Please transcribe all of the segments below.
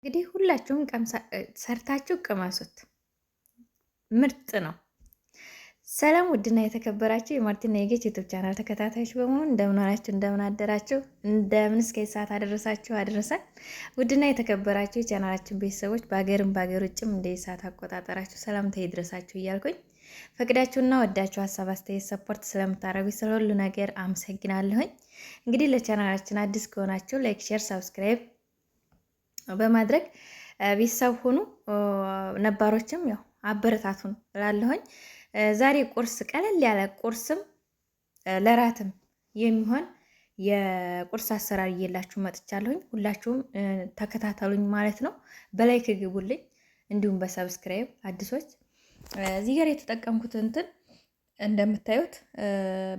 እንግዲህ ሁላችሁም ሰርታችሁ ቅመሱት። ምርጥ ነው። ሰላም ውድና የተከበራችሁ የማርቲና የጌች ዩቱብ ቻናል ተከታታዮች በመሆኑ እንደምን ዋላችሁ፣ እንደምን አደራችሁ፣ እንደምን እስከ ሰዓት አደረሳችሁ አደረሰን። ውድና የተከበራችሁ የቻናላችን ቤተሰቦች በሀገርም በሀገር ውጭም እንደ ሰዓት አቆጣጠራችሁ ሰላምታ ይድረሳችሁ እያልኩኝ ፈቅዳችሁና ወዳችሁ ሀሳብ አስተያየት ሰፖርት ስለምታደርጉ ስለሁሉ ነገር አመሰግናለሁኝ። እንግዲህ ለቻናላችን አዲስ ከሆናችሁ ላይክ፣ ሼር፣ ሰብስክራይብ በማድረግ ቤተሰብ ሁኑ። ነባሮችም ያው አበረታቱን እላለሁኝ። ዛሬ ቁርስ ቀለል ያለ ቁርስም ለራትም የሚሆን የቁርስ አሰራር እየላችሁ መጥቻለሁኝ። ሁላችሁም ተከታተሉኝ ማለት ነው። በላይክ ግቡልኝ፣ እንዲሁም በሰብስክራይብ አዲሶች። እዚህ ጋር የተጠቀምኩት እንትን እንደምታዩት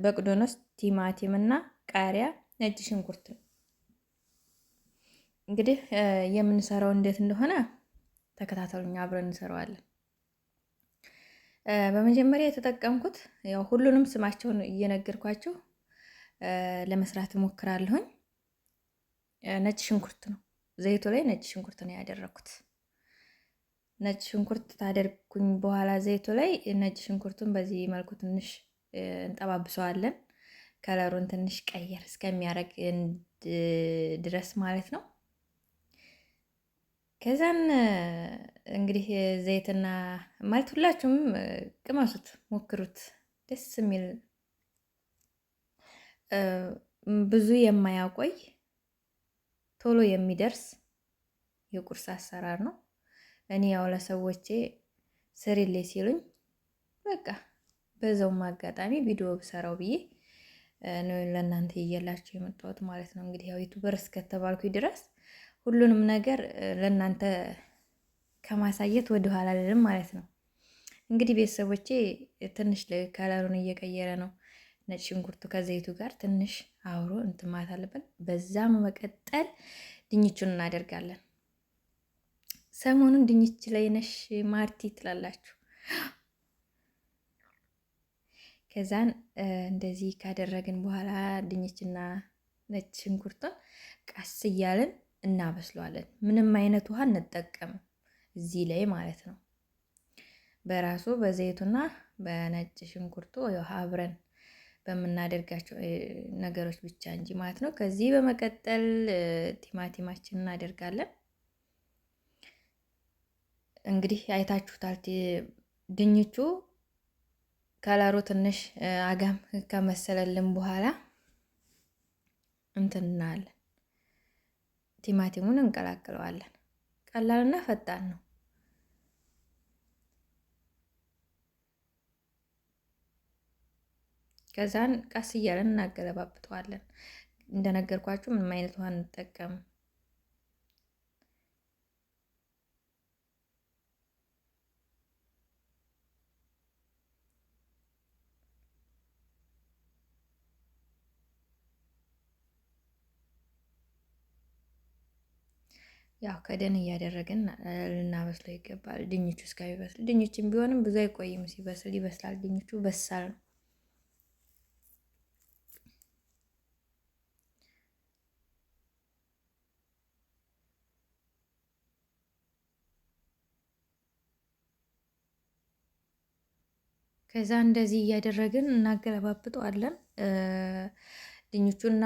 በቅዶኖስ፣ ቲማቲም እና ቃሪያ፣ ነጭ ሽንኩርት ነው። እንግዲህ የምንሰራው እንዴት እንደሆነ ተከታተሉኝ፣ አብረን እንሰራዋለን። በመጀመሪያ የተጠቀምኩት ያው ሁሉንም ስማቸውን እየነገርኳችሁ ለመስራት እሞክራለሁኝ። ነጭ ሽንኩርት ነው። ዘይቱ ላይ ነጭ ሽንኩርት ነው ያደረኩት። ነጭ ሽንኩርት ታደርጉኝ በኋላ ዘይቱ ላይ ነጭ ሽንኩርቱን በዚህ መልኩ ትንሽ እንጠባብሰዋለን። ከለሩን ትንሽ ቀየር እስከሚያደርግ ድረስ ማለት ነው። ከዛን እንግዲህ ዘይትና ማለት ሁላችሁም ቅመሱት፣ ሞክሩት። ደስ የሚል ብዙ የማያቆይ ቶሎ የሚደርስ የቁርስ አሰራር ነው። እኔ ያው ለሰዎቼ ስሪልኝ ሲሉኝ በቃ በዛውም አጋጣሚ ቪዲዮ ብሰራው ብዬ ነው ለእናንተ እየላችሁ የመጣሁት ማለት ነው። እንግዲህ ያው ዩቱበር እስከተባልኩኝ ድረስ ሁሉንም ነገር ለእናንተ ከማሳየት ወደ ኋላ አልልም ማለት ነው። እንግዲህ ቤተሰቦቼ ትንሽ ከለሩን እየቀየረ ነው ነጭ ሽንኩርቱ ከዘይቱ ጋር ትንሽ አብሮ እንትን ማለት አለብን። በዛም መቀጠል ድንቹን እናደርጋለን። ሰሞኑን ድንች ላይ ነሽ ማርቲ ትላላችሁ። ከዛን እንደዚህ ካደረግን በኋላ ድንችና ነጭ ሽንኩርቱን ቀስ እያለን እናበስለዋለን። ምንም አይነት ውሃ እንጠቀምም እዚህ ላይ ማለት ነው። በራሱ በዘይቱና በነጭ ሽንኩርቱ አብረን በምናደርጋቸው ነገሮች ብቻ እንጂ ማለት ነው። ከዚህ በመቀጠል ቲማቲማችን እናደርጋለን። እንግዲህ አይታችሁታል። ድንቹ ከለሩ ትንሽ አጋም ከመሰለልን በኋላ እንትን እናያለን። ቲማቲሙን እንቀላቅለዋለን። ቀላልና ፈጣን ነው። ከዛን ቀስ እያለን እናገለባብጠዋለን። እንደነገርኳችሁ ምንም አይነት ውሃ እንጠቀም። ያው ከደን እያደረግን ልናበስለው ይገባል። ድንቹ እስከሚበስል ድንቹም ቢሆንም ብዙ አይቆይም፣ ሲበስል ይበስላል። ድንቹ በሳል ነው። ከዛ እንደዚህ እያደረግን እናገለባብጠዋለን። ድንቹና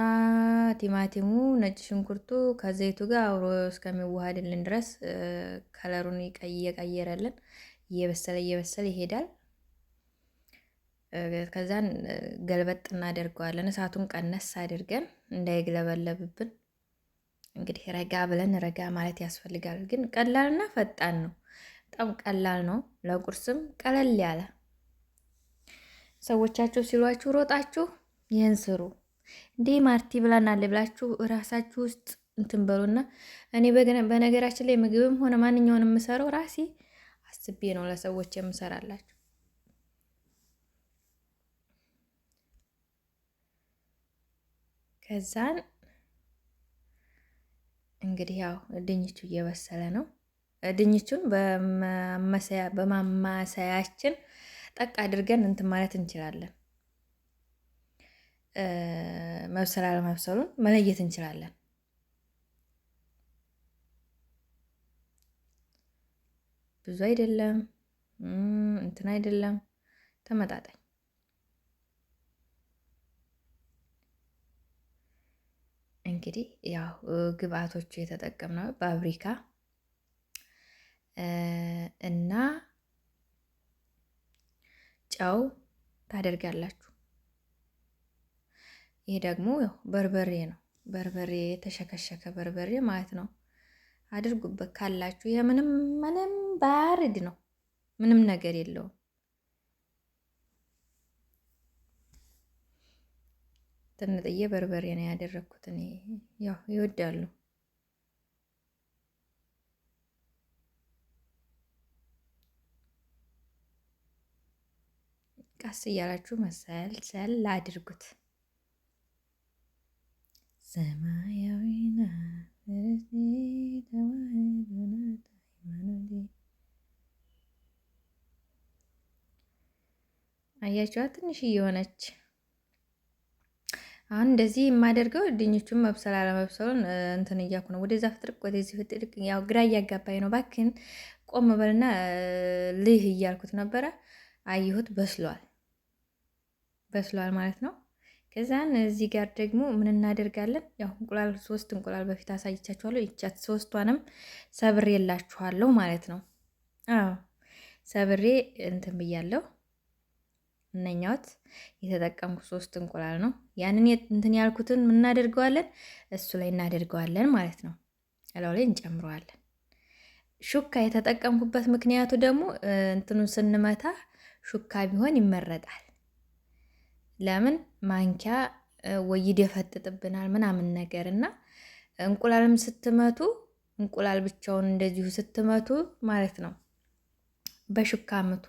ቲማቲሙ ነጭ ሽንኩርቱ ከዘይቱ ጋር አብሮ እስከሚዋሃድልን ድረስ ከለሩን እየቀየረልን እየበሰለ ይሄዳል። ከዛን ገልበጥ እናደርገዋለን። እሳቱን ቀነስ አድርገን እንዳይግለበለብብን። እንግዲህ ረጋ ብለን ረጋ ማለት ያስፈልጋል። ግን ቀላልና ፈጣን ነው። በጣም ቀላል ነው። ለቁርስም ቀለል ያለ ሰዎቻችሁ ሲሏችሁ ሮጣችሁ ይህን ስሩ እንዴ ማርቲ ብላናል ብላችሁ ራሳችሁ ውስጥ እንትን በሉና፣ እኔ በነገራችን ላይ ምግብም ሆነ ማንኛውንም የምሰራው ራሴ አስቤ ነው ለሰዎች የምሰራላችሁ። ከዛን እንግዲህ ያው ድንቹ እየበሰለ ነው። ድንቹን በማማሰያችን ጠቅ አድርገን እንትን ማለት እንችላለን። መብሰል አለመብሰሉን መለየት እንችላለን። ብዙ አይደለም፣ እንትን አይደለም፣ ተመጣጣኝ። እንግዲህ ያው ግብአቶቹ የተጠቀምነው ፓፕሪካ እና ጨው ታደርጋላችሁ። ይሄ ደግሞ ያው በርበሬ ነው። በርበሬ የተሸከሸከ በርበሬ ማለት ነው። አድርጉበት ካላችሁ። ይሄ ምንም ባርድ ነው። ምንም ነገር የለውም። ትንጥዬ በርበሬ ነው ያደረኩት እኔ። ያው ይወዳሉ። ቀስ እያላችሁ መሰል አድርጉት። ሰማያዊና አያችኋት? ትንሽ እየሆነች አሁን እንደዚህ የማደርገው ድንቹን መብሰል አለመብሰሉን እንትን እያልኩ ነው። ወደዛ ፍጥርቅ ወደዚህ ፍጥርቅ፣ ያው ግራ እያጋባኝ ነው። ባክን ቆም በልና ልህ እያልኩት ነበረ። አየሁት፣ በስሏል ማለት ነው። ከዛን እዚህ ጋር ደግሞ ምን እናደርጋለን? ያው እንቁላል 3 እንቁላል በፊት አሳይቻችኋለሁ። ይቻት 3ቷንም ሰብሬ የላችኋለሁ ማለት ነው። አዎ ሰብሬ እንትን ብያለሁ። እነኛውት የተጠቀምኩት 3 እንቁላል ነው። ያንን እንትን ያልኩትን ምን እናደርገዋለን? እሱ ላይ እናደርገዋለን ማለት ነው። እላው ላይ እንጨምረዋለን። ሹካ የተጠቀምኩበት ምክንያቱ ደግሞ እንትኑን ስንመታ ሹካ ቢሆን ይመረጣል። ለምን ማንኪያ ወይ ይደፈጥጥብናል ምናምን ነገር እና እንቁላልም ስትመቱ እንቁላል ብቻውን እንደዚሁ ስትመቱ ማለት ነው በሹካ ምቱ።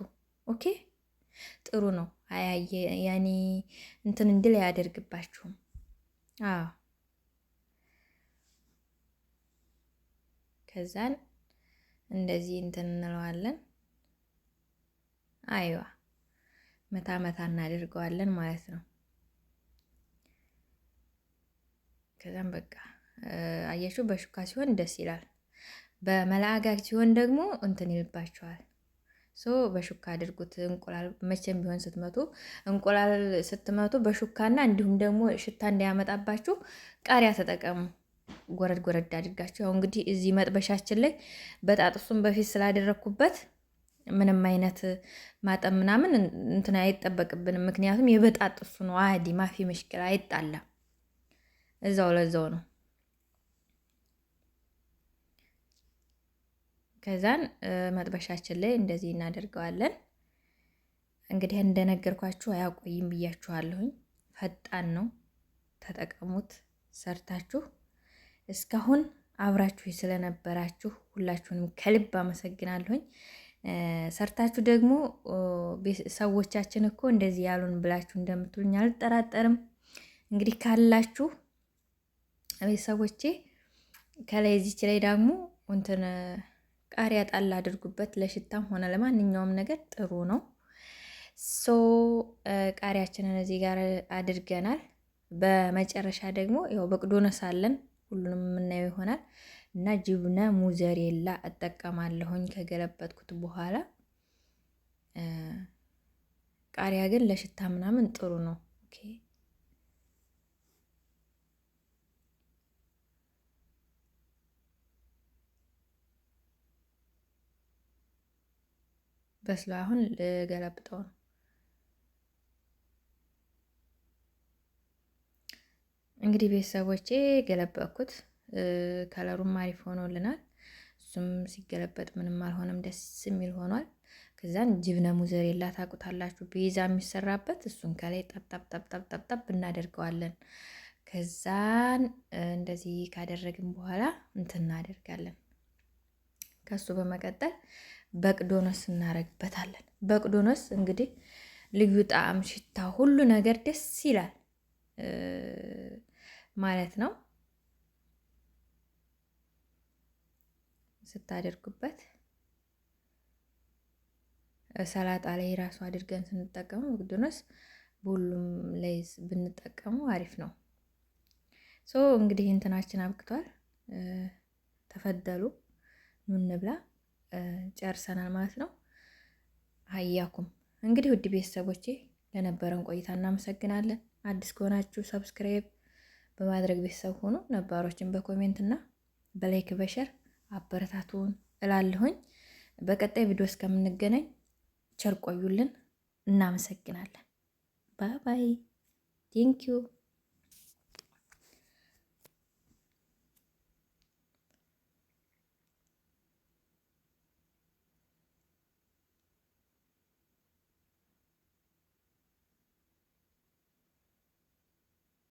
ኦኬ ጥሩ ነው። ያኔ እንትን እንድል አያደርግባችሁም። አዎ ከዛን እንደዚህ እንትን እንለዋለን። አይዋ መታ መታ እናደርገዋለን ማለት ነው። ከዛም በቃ አያችሁ፣ በሹካ ሲሆን ደስ ይላል። በመላጋግ ሲሆን ደግሞ እንትን ይልባችኋል። በሹካ አድርጉት። እንቁላል መቼም ቢሆን ስትመቱ እንቁላል ስትመቱ በሹካና እንዲሁም ደግሞ ሽታ እንዳያመጣባችሁ ቃሪያ ተጠቀሙ። ጎረድ ጎረድ አድርጋችሁ። ያው እንግዲህ እዚህ መጥበሻችን ላይ በጣጥሱን በፊት ስላደረኩበት ምንም አይነት ማጠን ምናምን እንትን አይጠበቅብንም። ምክንያቱም የበጣጥሱ ነው። አዲ ማፊ መሽከል አይጣላም። እዛው ለዛው ነው። ከዛን መጥበሻችን ላይ እንደዚህ እናደርገዋለን። እንግዲህ እንደነገርኳችሁ አያቆይም ብያችኋለሁኝ። ፈጣን ነው፣ ተጠቀሙት ሰርታችሁ። እስካሁን አብራችሁ ስለነበራችሁ ሁላችሁንም ከልብ አመሰግናለሁኝ። ሰርታችሁ ደግሞ ሰዎቻችን እኮ እንደዚህ ያሉን ብላችሁ እንደምትሉኝ አልጠራጠርም። እንግዲህ ካላችሁ ቤተሰቦቼ ከላይ እዚች ላይ ደግሞ እንትን ቃሪያ ጣል አድርጉበት። ለሽታም ሆነ ለማንኛውም ነገር ጥሩ ነው። ቃሪያችንን እዚህ ጋር አድርገናል። በመጨረሻ ደግሞ ያው በቅዶነስ አለን፣ ሁሉንም የምናየው ይሆናል እና ጅብነ ሙዘሬላ እጠቀማለሁኝ ከገለበጥኩት በኋላ። ቃሪያ ግን ለሽታ ምናምን ጥሩ ነው። ኦኬ በስሎ አሁን ልገለብጠው ነው። እንግዲህ ቤተሰቦቼ ገለበጥኩት። ከለሩም አሪፍ ሆኖልናል። እሱም ሲገለበጥ ምንም አልሆነም፣ ደስ የሚል ሆኗል። ከዛን ጅብነ ሙዘሬላ ታውቁታላችሁ፣ ቤዛ የሚሰራበት እሱን ከላይ ጠብጠብ እናደርገዋለን። ከዛን እንደዚህ ካደረግን በኋላ እንትን እናደርጋለን። ከሱ በመቀጠል በቅዶነስ እናደርግበታለን። በቅዶነስ እንግዲህ ልዩ ጣዕም፣ ሽታ፣ ሁሉ ነገር ደስ ይላል ማለት ነው። ስታደርጉበት ሰላጣ ላይ ራሱ አድርገን ስንጠቀመው በቅዶነስ በሁሉም ላይ ብንጠቀመው አሪፍ ነው። እንግዲህ እንትናችን አብቅቷል። ተፈደሉ ኑ እንብላ። ጨርሰናል ማለት ነው። ሀያኩም እንግዲህ ውድ ቤተሰቦቼ ለነበረን ቆይታ እናመሰግናለን። አዲስ ከሆናችሁ ሰብስክራይብ በማድረግ ቤተሰብ ሆኖ ነባሮችን በኮሜንት እና በላይክ በሸር አበረታቱን እላለሁኝ። በቀጣይ ቪዲዮ እስከምንገናኝ ቸር ቆዩልን። እናመሰግናለን። ባይ ባይ። ቴንኪዩ